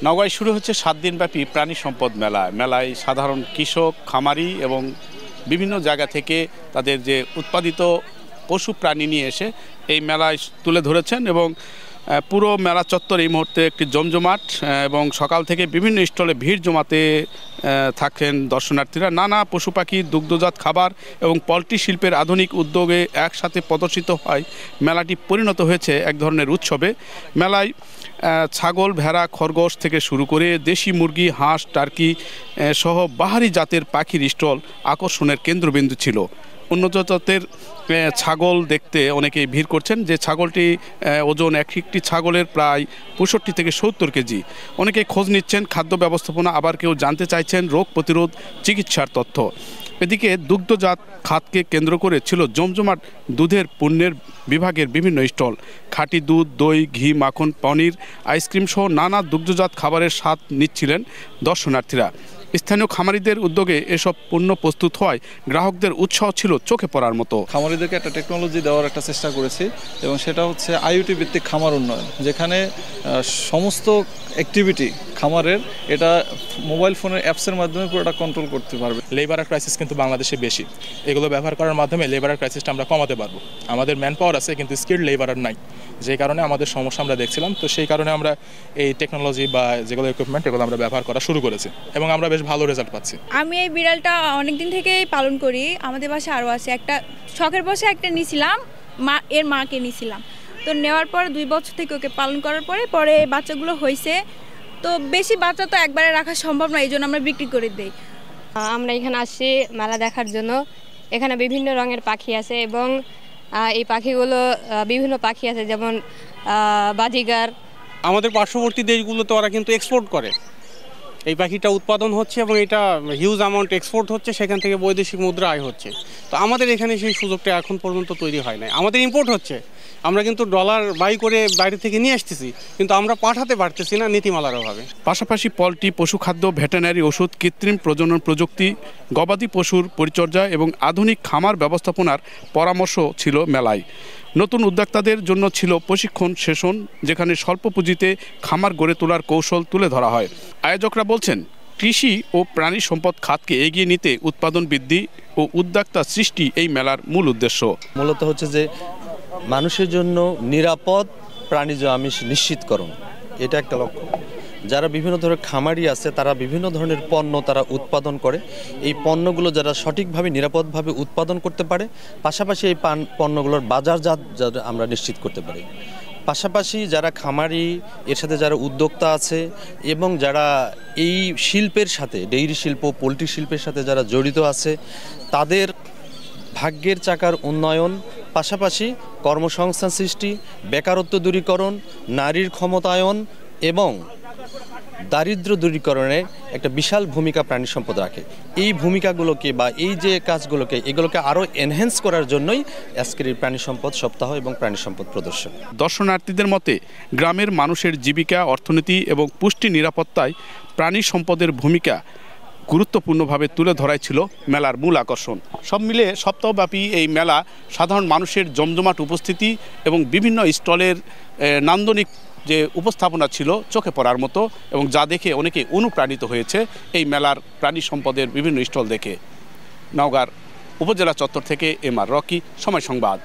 নওগাঁয় শুরু হচ্ছে 7 দিনব্যাপী প্রাণী সম্পদ মেলা। মেলায় সাধারণ কৃষক, খামারি এবং বিভিন্ন জায়গা থেকে তাদের যে উৎপাদিত পশু প্রাণী নিয়ে এসে এই মেলায় তুলে ধরেছেন এবং পুরো মেলা চত্বর এই মুহূর্তে একটি জমজমাট এবং সকাল থেকে বিভিন্ন স্টলে ভিড় জমাতে থাকেন দর্শনার্থীরা। নানা পশু পাখি, দুগ্ধজাত খাবার এবং পোলট্রি শিল্পের আধুনিক উদ্যোগে একসাথে প্রদর্শিত হয় মেলাটি পরিণত হয়েছে এক ধরনের উৎসবে। মেলায় ছাগল, ভেড়া, খরগোশ থেকে শুরু করে দেশি মুরগি, হাঁস, টার্কি সহ বাহারি জাতের পাখির স্টল আকর্ষণের কেন্দ্রবিন্দু ছিল। উন্নত জাতের ছাগল দেখতে অনেকেই ভিড় করছেন। যে ছাগলটি ওজন একটি ছাগলের প্রায় 65 থেকে 70 কেজি। অনেকে খোঁজ নিচ্ছেন খাদ্য ব্যবস্থাপনা, আবার কেউ জানতে চাইছেন রোগ প্রতিরোধ চিকিৎসার তথ্য। এদিকে দুগ্ধজাত খাতকে কেন্দ্র করে ছিল জমজমাট দুধের পণ্যের বিভাগের বিভিন্ন স্টল। খাঁটি দুধ, দই, ঘি, মাখন, পনির, আইসক্রিম সহ নানা দুগ্ধজাত খাবারের স্বাদ নিচ্ছিলেন দর্শনার্থীরা। স্থানীয় খামারিদের উদ্যোগে এসব পণ্য প্রস্তুত হয় গ্রাহকদের উৎসাহ ছিল চোখে পড়ার মতো। খামারিদেরকে একটা টেকনোলজি দেওয়ার একটা চেষ্টা করেছি এবং সেটা হচ্ছে আইওটি ভিত্তিক খামার উন্নয়ন, যেখানে সমস্ত অ্যাক্টিভিটি খামারের এটা মোবাইল ফোনের অ্যাপসের মাধ্যমে পুরোটা কন্ট্রোল করতে পারবে। লেবারের ক্রাইসিস কিন্তু বাংলাদেশে বেশি। এগুলো ব্যবহার করার মাধ্যমে লেবারের ক্রাইসিসটা আমরা কমাতে পারবো। আমাদের ম্যান পাওয়ার আছে কিন্তু স্কিল্ড লেবারার নাই, যে কারণে আমাদের সমস্যা আমরা দেখছিলাম। তো সেই কারণে আমরা এই টেকনোলজি বা যেগুলো ইকুইপমেন্ট এগুলো আমরা ব্যবহার করা শুরু করেছি এবং আমরা বেশ ভালো রেজাল্ট পাচ্ছি। আমি এই বিড়ালটা অনেকদিন থেকেই পালন করি। আমাদের বাসায় আরও আছে। একটা শখের বসে একটা নিয়েছিলাম, এর মাকে নিয়েছিলাম। তো নেওয়ার পর 2 বছর থেকে ওকে পালন করার পরে বাচ্চাগুলো হয়েছে। তো বেশি বাচ্চা তো একবারে রাখা সম্ভব না, এই জন্য আমরা বিক্রি করে দিই। আমরা এখানে আসছি মেলা দেখার জন্য। এখানে বিভিন্ন রঙের পাখি আছে এবং এই পাখিগুলো বিভিন্ন পাখি আছে, যেমন বাজিগার। আমাদের পার্শ্ববর্তী দেশগুলোতে ওরা কিন্তু এক্সপোর্ট করে। এই পাখিটা উৎপাদন হচ্ছে এবং এটা হিউজ অ্যামাউন্ট এক্সপোর্ট হচ্ছে, সেখান থেকে বৈদেশিক মুদ্রা আয় হচ্ছে। তো আমাদের এখানে সেই সুযোগটা এখন পর্যন্ত তৈরি হয় নাই। আমাদের ইম্পোর্ট হচ্ছে, আমরা কিন্তু ডলার বাই করে বাইরে থেকে নিয়ে আসতেছি, কিন্তু আমরা পাঠাতে পারতেছি না নীতিমালার অভাবে। পাশাপাশি পোলট্রি, পশুখাদ্য, ভেটেরিনারি ওষুধ, কৃত্রিম প্রজনন প্রযুক্তি, গবাদি পশুর পরিচর্যা এবং আধুনিক খামার ব্যবস্থাপনার পরামর্শ ছিল মেলায়। নতুন উদ্যোক্তাদের জন্য ছিল প্রশিক্ষণ সেশন, যেখানে স্বল্প পুঁজিতে খামার গড়ে তোলার কৌশল তুলে ধরা হয়। আয়োজকরা বলছেন, কৃষি ও প্রাণী সম্পদ খাতকে এগিয়ে নিতে উৎপাদন বৃদ্ধি ও উদ্যোক্তা সৃষ্টি এই মেলার মূল উদ্দেশ্য। মূলত হচ্ছে যে মানুষের জন্য নিরাপদ প্রাণীজ আমিষ নিশ্চিতকরণ, এটা একটা লক্ষ্য। যারা বিভিন্ন ধরনের খামারি আছে তারা বিভিন্ন ধরনের পণ্য তারা উৎপাদন করে। এই পণ্যগুলো যারা সঠিকভাবে নিরাপদভাবে উৎপাদন করতে পারে, পাশাপাশি এই পণ্যগুলোর বাজারজাত আমরা নিশ্চিত করতে পারি। পাশাপাশি যারা খামারি, এর সাথে যারা উদ্যোক্তা আছে এবং যারা এই শিল্পের সাথে, ডেইরি শিল্প, পোলট্রি শিল্পের সাথে যারা জড়িত আছে, তাদের ভাগ্যের চাকার উন্নয়ন, পাশাপাশি কর্মসংস্থান সৃষ্টি, বেকারত্ব দূরীকরণ, নারীর ক্ষমতায়ন এবং দারিদ্র্য দূরীকরণে একটা বিশাল ভূমিকা প্রাণী সম্পদ রাখে। এই ভূমিকাগুলোকে বা এই যে কাজগুলোকে এগুলোকে আরও এনহ্যান্স করার জন্যই আজকের এই প্রাণী সম্পদ সপ্তাহ এবং প্রাণী সম্পদ প্রদর্শন। দর্শনার্থীদের মতে গ্রামের মানুষের জীবিকা, অর্থনীতি এবং পুষ্টি নিরাপত্তায় প্রাণী সম্পদের ভূমিকা গুরুত্বপূর্ণভাবে তুলে ধরাই ছিল মেলার মূল আকর্ষণ। সব মিলে সপ্তাহব্যাপী এই মেলা সাধারণ মানুষের জমজমাট উপস্থিতি এবং বিভিন্ন স্টলের নান্দনিক যে উপস্থাপনা ছিল চোখে পড়ার মতো, এবং যা দেখে অনেকে অনুপ্রাণিত হয়েছে এই মেলার প্রাণী সম্পদের বিভিন্ন স্টল দেখে। নওগাঁর উপজেলা চত্বর থেকে এম আর রকি, সময় সংবাদ।